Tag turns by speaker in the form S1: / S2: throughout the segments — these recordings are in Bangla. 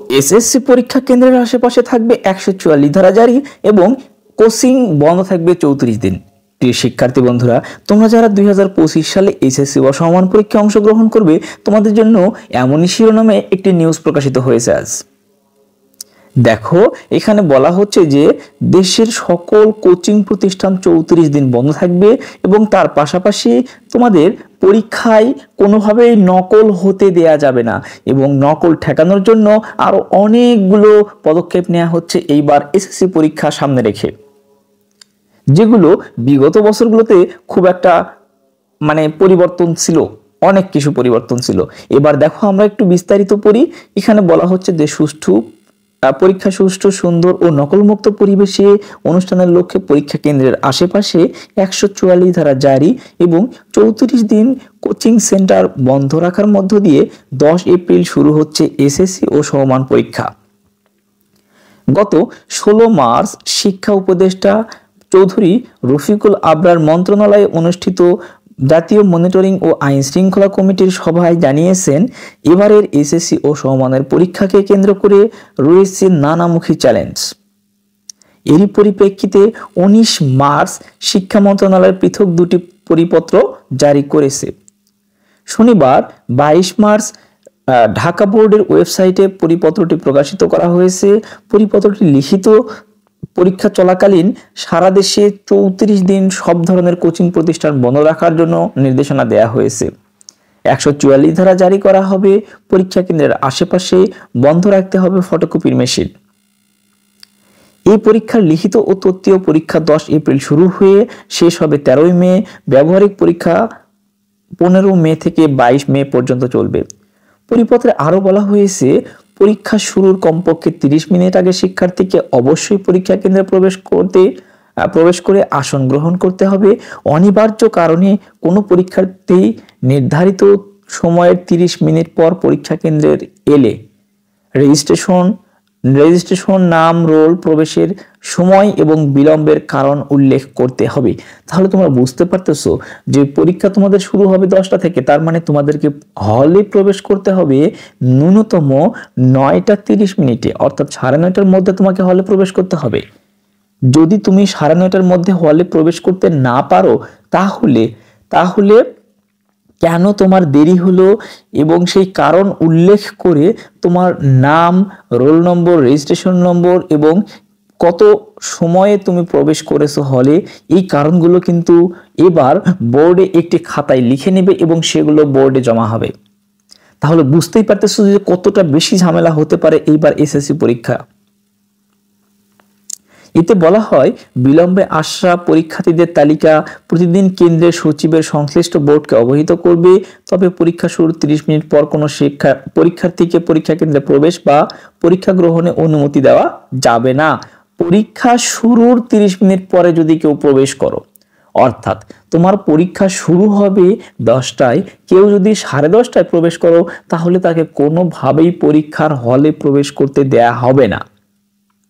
S1: এসএসসি পরীক্ষা কেন্দ্রের আশেপাশে থাকবে 144 ধারা জারি এবং কোচিং বন্ধ থাকবে 34 দিন। প্রিয় শিক্ষার্থী বন্ধুরা, তোমরা যারা 2025 সালে এইচএসসি বা সমমান পরীক্ষায় অংশগ্রহণ করবে, তোমাদের জন্য এমনই শিরোনামে একটি নিউজ প্রকাশিত হয়েছে আজ। দেখো, এখানে বলা হচ্ছে যে দেশের সকল কোচিং প্রতিষ্ঠান 34 দিন বন্ধ থাকবে এবং তার পাশাপাশি তোমাদের পরীক্ষায় কোনোভাবেই নকল হতে দেয়া যাবে না এবং নকল ঠেকানোর জন্য আরো অনেকগুলো পদক্ষেপ নেওয়া হচ্ছে এইবার এসএসসি পরীক্ষা সামনে রেখে, যেগুলো বিগত বছরগুলোতে খুব একটা পরিবর্তন ছিল, অনেক কিছু পরিবর্তন ছিল। এবার দেখো আমরা একটু বিস্তারিত পড়ি। এখানে বলা হচ্ছে যে পরীক্ষা সুষ্ঠু, সুন্দর ও নকলমুক্ত পরিবেশে অনুষ্ঠানের লক্ষ্যে পরীক্ষা কেন্দ্রের আশেপাশে 144 ধারা জারি এবং 34 দিন কোচিং সেন্টার বন্ধ রাখার মধ্য দিয়ে 10 এপ্রিল শুরু হচ্ছে এসএসসি ও সমমান পরীক্ষা। গত 16 মার্চ শিক্ষা উপদেষ্টা চৌধুরী রফিকুল আবরার মন্ত্রণালয়ে অনুষ্ঠিত জাতীয় মনিটরিং ও আইন শৃঙ্খলা কমিটির সভায় জানিয়েছেন, এবারের এসএসসি ও সমমানের পরীক্ষাকে কেন্দ্র করে রয়েছে নানামুখী চ্যালেঞ্জ। এরই পরিপ্রেক্ষিতে 19 মার্চ শিক্ষা মন্ত্রণালয় পৃথক দুটি পরিপত্র জারি করেছে। শনিবার 22 মার্চ ঢাকা বোর্ডের ওয়েবসাইটে পরিপত্রটি প্রকাশিত করা হয়েছে। পরিপত্রটি লিখিত পরীক্ষা চলাকালীন সারা দেশে 34 দিন সব ধরনের কোচিং প্রতিষ্ঠান বন্ধ রাখার জন্য নির্দেশনা দেওয়া হয়েছে। 144 ধারা জারি করা হবে। পরীক্ষা কেন্দ্রের আশেপাশে বন্ধ রাখতে হবে ফটোকপির মেশিন। এই পরীক্ষার লিখিত ও তত্ত্বীয় পরীক্ষা 10 এপ্রিল শুরু হয়ে শেষ হবে 13 মে। ব্যবহারিক পরীক্ষা 15 মে থেকে 22 মে পর্যন্ত চলবে। পরিপত্রে আরো বলা হয়েছে, পরীক্ষা শুরুর কমপক্ষে 30 মিনিট আগে শিক্ষার্থীকে অবশ্যই পরীক্ষা কেন্দ্রে প্রবেশ করে আসন গ্রহণ করতে হবে। অনিবার্য কারণে কোনো পরীক্ষার্থী নির্ধারিত সময়ের 30 মিনিট পর পরীক্ষা কেন্দ্রের এলে রেজিস্ট্রেশন, নাম, রোল, প্রবেশের সময় এবং বিলম্বের কারণ উল্লেখ করতে হবে। তাহলে তোমরা বুঝতে পারতেছো যে পরীক্ষা তোমাদের শুরু হবে 10টা থেকে, তার মানে তোমাদেরকে হলে প্রবেশ করতে হবে ন্যূনতম 9টা 30 মিনিটে, অর্থাৎ 9:30টার মধ্যে তোমাকে হলে প্রবেশ করতে হবে। যদি তুমি 9:30টার মধ্যে হলে প্রবেশ করতে না পারো, তাহলে কেন তোমার দেরি হলো এবং সেই কারণ উল্লেখ করে তোমার নাম, রোল নম্বর, রেজিস্ট্রেশন নম্বর এবং কত সময়ে তুমি প্রবেশ করেছো হলে, এই কারণগুলো কিন্তু এবার বোর্ডে একটি খাতায় লিখে নেবে এবং সেগুলো বোর্ডে জমা হবে। তাহলে বুঝতেই পারতেছো যে কতটা বেশি ঝামেলা হতে পারে এইবার এসএসসি পরীক্ষা। এতে বলা হয়, বিলম্বে আসা পরীক্ষার্থীদের তালিকা প্রতিদিন কেন্দ্রের সচিবের সংশ্লিষ্ট বোর্ডকে অবহিত করবে। তবে পরীক্ষা শুরুর 30 মিনিট পর কোনো পরীক্ষার্থীকে পরীক্ষা কেন্দ্রে প্রবেশ বা পরীক্ষা গ্রহণে অনুমতি দেওয়া যাবে না। পরীক্ষা শুরুর 30 মিনিট পরে যদি কেউ প্রবেশ করো, অর্থাৎ তোমার পরীক্ষা শুরু হবে 10টায়, কেউ যদি 10:30টায় প্রবেশ করো, তাহলে তাকে কোনোভাবেই পরীক্ষার হলে প্রবেশ করতে দেয়া হবে না।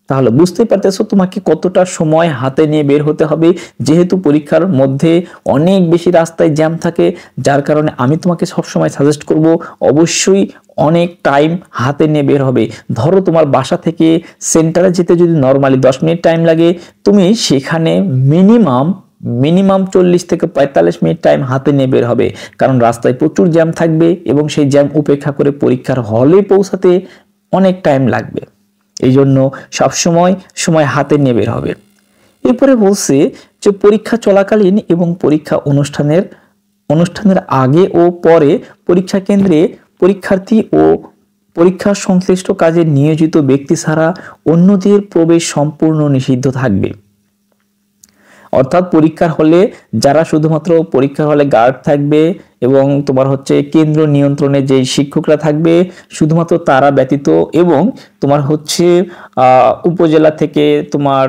S1: তাহলে বুঝতে পারতেছো তোমাকে কতটা সময় হাতে নিয়ে বের হতে হবে, যেহেতু পরীক্ষার মধ্যে অনেক বেশি রাস্তায় জ্যাম থাকে, যার কারণে আমি তোমাকে সবসময় সাজেস্ট করব অবশ্যই অনেক টাইম হাতে নিয়ে বের হবে। ধরো তোমার বাসা থেকে সেন্টারে যেতে যদি নর্মালি 10 মিনিট টাইম লাগে, তুমি সেখানে মিনিমাম 40 থেকে 45 মিনিট টাইম হাতে নিয়ে বের হবে, কারণ রাস্তায় প্রচুর জ্যাম থাকবে এবং সেই জ্যাম উপেক্ষা করে পরীক্ষার হলে পৌঁছাতে অনেক টাইম লাগবে। এই জন্য সময় হাতে নিয়ে বের হবে। এরপরে বলছে যে পরীক্ষা চলাকালীন এবং পরীক্ষা অনুষ্ঠানের আগে ও পরে পরীক্ষা কেন্দ্রে পরীক্ষার্থী ও পরীক্ষা সংশ্লিষ্ট কাজে নিয়োজিত ব্যক্তি ছাড়া অন্যদের প্রবেশ সম্পূর্ণ নিষিদ্ধ থাকবে। অর্থাৎ পরীক্ষার হলে যারা শুধুমাত্র পরীক্ষার হলে গার্ড থাকবে এবং তোমার কেন্দ্র নিয়ন্ত্রণে যে শিক্ষকরা থাকবে শুধুমাত্র তারা ব্যতীত, এবং তোমার উপজেলা থেকে তোমার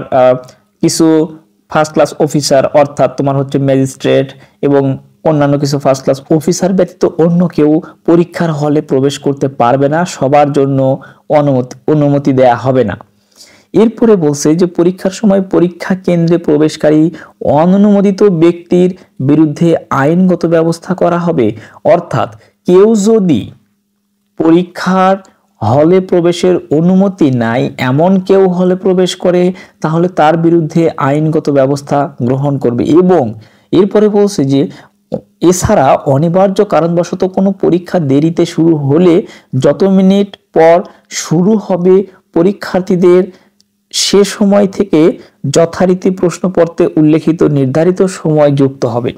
S1: কিছু ফার্স্ট ক্লাস অফিসার, অর্থাৎ তোমার ম্যাজিস্ট্রেট এবং অন্যান্য কিছু ফার্স্ট ক্লাস অফিসার ব্যতীত অন্য কেউ পরীক্ষার হলে প্রবেশ করতে পারবে না। সবার জন্য অনুমতি দেয়া হবে না। এরপরে বলছে যে পরীক্ষার সময় পরীক্ষা কেন্দ্রে প্রবেশকারী অননুমোদিত ব্যক্তির বিরুদ্ধে আইনগত ব্যবস্থা করা হবে। অর্থাৎ কেউ যদি পরীক্ষার হলে প্রবেশের অনুমতি নাই এমন কেউ হলে প্রবেশ করে তাহলে তার বিরুদ্ধে আইনগত ব্যবস্থা গ্রহণ করবে। এবং এরপরে বলছে যে এছাড়া অনিবার্য কারণবশত কোনো পরীক্ষা দেরিতে শুরু হলে যত মিনিট পর শুরু হবে পরীক্ষার্থীদের সে সময় থেকে যথারীতি প্রশ্নপত্রে উল্লেখিত নির্ধারিত সময় যুক্ত হবে।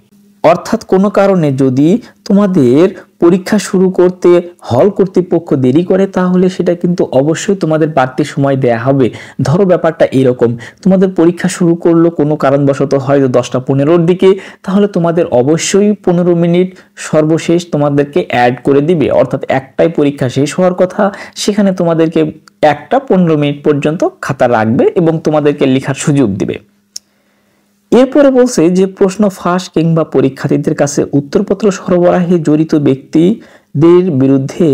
S1: অর্থাৎ কোনো কারণে যদি তোমাদের পরীক্ষা শুরু করতে হল কর্তৃপক্ষ দেরি করে তাহলে সেটা কিন্তু অবশ্যই তোমাদের বাড়তি সময় দেয়া হবে। ধরো ব্যাপারটা এরকম, তোমাদের পরীক্ষা শুরু করলো কোনো কারণবশত হয়তো 10:15-র দিকে, তাহলে তোমাদের অবশ্যই 15 মিনিট সর্বশেষ তোমাদেরকে অ্যাড করে দিবে। অর্থাৎ একটাই পরীক্ষা শেষ হওয়ার কথা, সেখানে তোমাদেরকে 15 মিনিট পর্যন্ত খাতা রাখবে এবং তোমাদেরকে লেখার সুযোগ দিবে। এরপরে বলছে যে প্রশ্ন ফাঁস কিংবা পরীক্ষার্থীদের কাছে উত্তরপত্র সরবরাহে জড়িত ব্যক্তিদের বিরুদ্ধে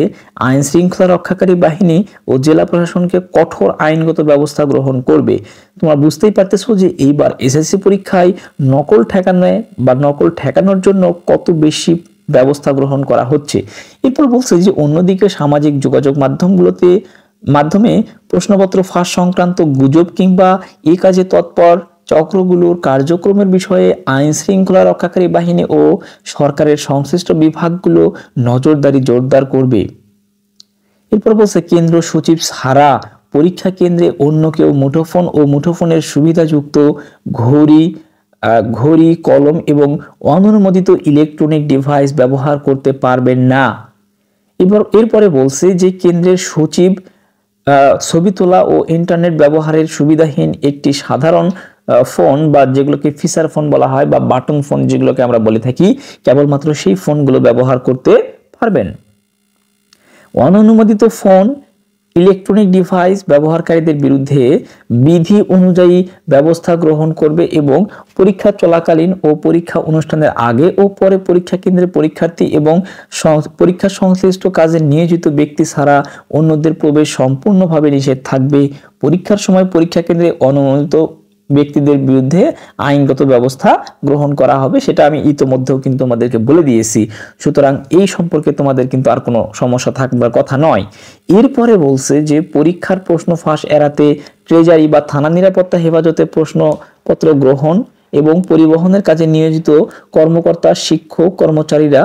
S1: আইন শৃঙ্খলা রক্ষাকারী বাহিনী ও জেলা প্রশাসনকে কঠোর আইনগত ব্যবস্থা গ্রহণ করবে। তোমরা বুঝতেই পারতেছো যে এইবার এসএসসি পরীক্ষায় নকল ঠেকানোর জন্য কত বেশি ব্যবস্থা গ্রহণ করা হচ্ছে। এরপর বলছে যে অন্যদিকে সামাজিক যোগাযোগ মাধ্যমে প্রশ্নপত্র ফাঁস সংক্রান্ত গুজব কিংবা এই কাজে তৎপর চক্রগুলোর কার্যক্রমের বিষয়ে আইন শৃঙ্খলা রক্ষাকারী বাহিনী ও সরকারের সংশ্লিষ্ট বিভাগগুলো নজরদারি জোরদার করবে। এরপর বলছে কেন্দ্র সচিব ছাড়া পরীক্ষা কেন্দ্রে অন্য কেউ মুঠোফোন ও মুঠোফোনের সুবিধাযুক্ত ঘড়ি, কলম এবং অননুমোদিত ইলেকট্রনিক ডিভাইস ব্যবহার করতে পারবেন না। এরপরে বলছে যে কেন্দ্রের সচিব ছবি তোলা ও ইন্টারনেট ব্যবহারের সুবিধাহীন একটি সাধারণ ফোন বা যেগুলোকে ফিচার ফোন বলা হয় বা বাটন ফোন যেগুলোকে আমরা বলে থাকি, কেবলমাত্র সেই ফোনগুলো ব্যবহার করতে পারবেন। অননুমোদিত ফোন, ইলেকট্রনিক ডিভাইস ব্যবহারকারীদের বিরুদ্ধে বিধি অনুযায়ী ব্যবস্থা গ্রহণ করবে এবং পরীক্ষা চলাকালীন ও পরীক্ষা অনুষ্ঠানের আগে ও পরে পরীক্ষা কেন্দ্রের পরীক্ষার্থী এবং পরীক্ষা সংশ্লিষ্ট কাজে নিয়োজিত ব্যক্তি ছাড়া অন্যদের প্রবেশ সম্পূর্ণভাবে নিষেধ থাকবে। পরীক্ষার সময় পরীক্ষা কেন্দ্রে অনুমোদিত ব্যক্তিদের বিরুদ্ধে আইনগত ব্যবস্থা গ্রহণ করা হবে, সেটা আমি ইতোমধ্যেও কিন্তু তোমাদেরকে বলে দিয়েছি। সুতরাং এই সম্পর্কে তোমাদের কিন্তু আর কোনো সমস্যা থাকবার কথা নয়। এরপরে বলছে যে পরীক্ষার প্রশ্ন ফাঁস এড়াতে ট্রেজারি বা থানা নিরাপত্তা হেফাজতে প্রশ্নপত্র গ্রহণ এবং পরিবহনের কাজে নিয়োজিত কর্মকর্তা, শিক্ষক, কর্মচারীরা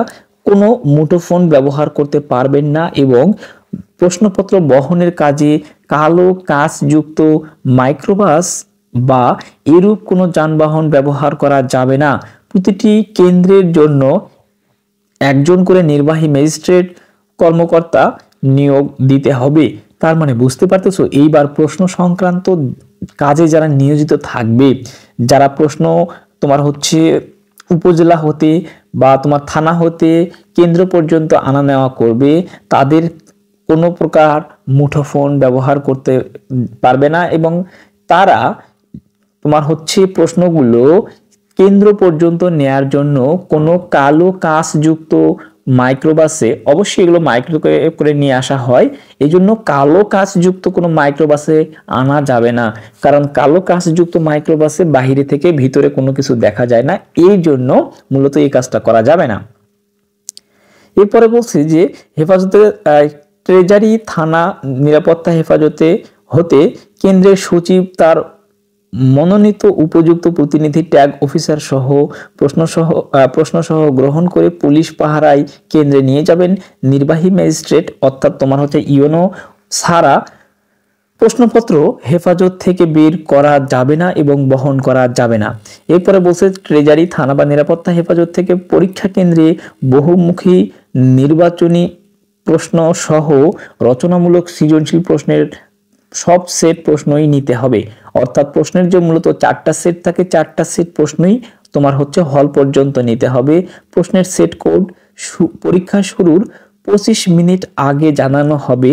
S1: কোনো মুঠোফোন ব্যবহার করতে পারবেন না এবং প্রশ্নপত্র বহনের কাজে কালো কাঁচযুক্ত মাইক্রোবাস বা এরূপ কোনো যানবাহন ব্যবহার করা যাবে না। প্রতিটি কেন্দ্রের জন্য একজন করে নির্বাহী ম্যাজিস্ট্রেট কর্মকর্তা নিয়োগ দিতে হবে। তার মানে বুঝতে পারতেছো এইবার প্রশ্ন সংক্রান্ত কাজে যারা নিয়োজিত থাকবে, যারা প্রশ্ন তোমার হচ্ছে উপজেলা হতে বা তোমার থানা হতে কেন্দ্র পর্যন্ত আনা নেওয়া করবে, তাদের কোনো প্রকার মুঠোফোন ব্যবহার করতে পারবে না এবং তারা তোমার হচ্ছে প্রশ্নগুলো কেন্দ্র পর্যন্ত নেয়ার জন্য কোনো কালো কাঁচযুক্ত মাইক্রোবাসে, অবশ্যই এগুলো মাইক্রো করে নিয়ে আসা হয়, এই জন্য কালো কাঁচযুক্ত কোনো মাইক্রোবাসে আনা যাবে না, কারণ কালো কাঁচযুক্ত মাইক্রোবাসে বাহিরে থেকে ভিতরে কোনো কিছু দেখা যায় না, এই জন্য মূলত এই কাজটা করা যাবে না। এরপরে বলছি যে হেফাজতে ট্রেজারি থানা নিরাপত্তা হেফাজতে হতে কেন্দ্রের সচিব তার মনোনীত উপযুক্ত প্রতিনিধি ট্যাগ অফিসার সহ প্রশ্নসহ গ্রহণ করে পুলিশ পাহারায় কেন্দ্রে নিয়ে যাবেন। নির্বাহী ম্যাজিস্ট্রেট অর্থাৎ তোমার হচ্ছে ইউনো ছাড়া প্রশ্নপত্র হেফাজত থেকে বের করা যাবে না এবং বহন করা যাবে না। এরপরে বলছে ট্রেজারি থানা বা নিরাপত্তা হেফাজত থেকে পরীক্ষা কেন্দ্রে বহুমুখী নির্বাচনী প্রশ্ন সহ রচনামূলক সৃজনশীল প্রশ্নের সব সেট প্রশ্নই নিতে হবে। অর্থাৎ প্রশ্নের যে মূলত 4টা সেট থাকে, 4টা সেট প্রশ্নই তোমার হচ্ছে হল পর্যন্ত নিতে হবে। প্রশ্নের সেট কোড পরীক্ষা শুরুর 25 মিনিট আগে জানানো হবে,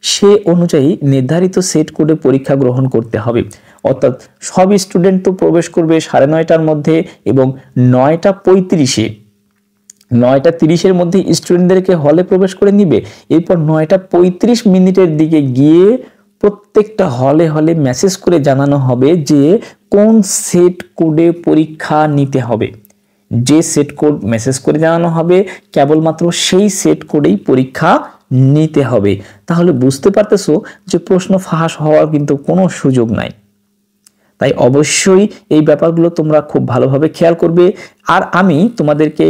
S1: সে অনুযায়ী নির্ধারিত সেট কোডে পরীক্ষা গ্রহণ করতে হবে। অর্থাৎ সব স্টুডেন্ট তো প্রবেশ করবে 9:30টার মধ্যে এবং 9:30-এর মধ্যে স্টুডেন্টদেরকে হলে প্রবেশ করে নিবে। এরপর 9:35 দিকে গিয়ে প্রত্যেকটা হলে হলে মেসেজ করে জানানো হবে যে কোন সেট কোডে পরীক্ষা নিতে হবে। যে সেট কোড মেসেজ করে জানানো হবে কেবলমাত্র সেই সেট কোডেই পরীক্ষা নিতে হবে। তাহলে বুঝতে পারতেছো যে প্রশ্ন ফাঁস হওয়ার কিন্তু কোনো সুযোগ নাই। তাই অবশ্যই এই ব্যাপারগুলো তোমরা খুব ভালোভাবে খেয়াল করবে। আর আমি তোমাদেরকে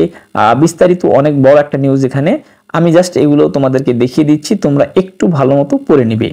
S1: বিস্তারিত অনেক বড় একটা নিউজ, এখানে আমি জাস্ট এগুলো তোমাদেরকে দেখিয়ে দিচ্ছি, তোমরা একটু ভালো মতো পড়ে নিবে।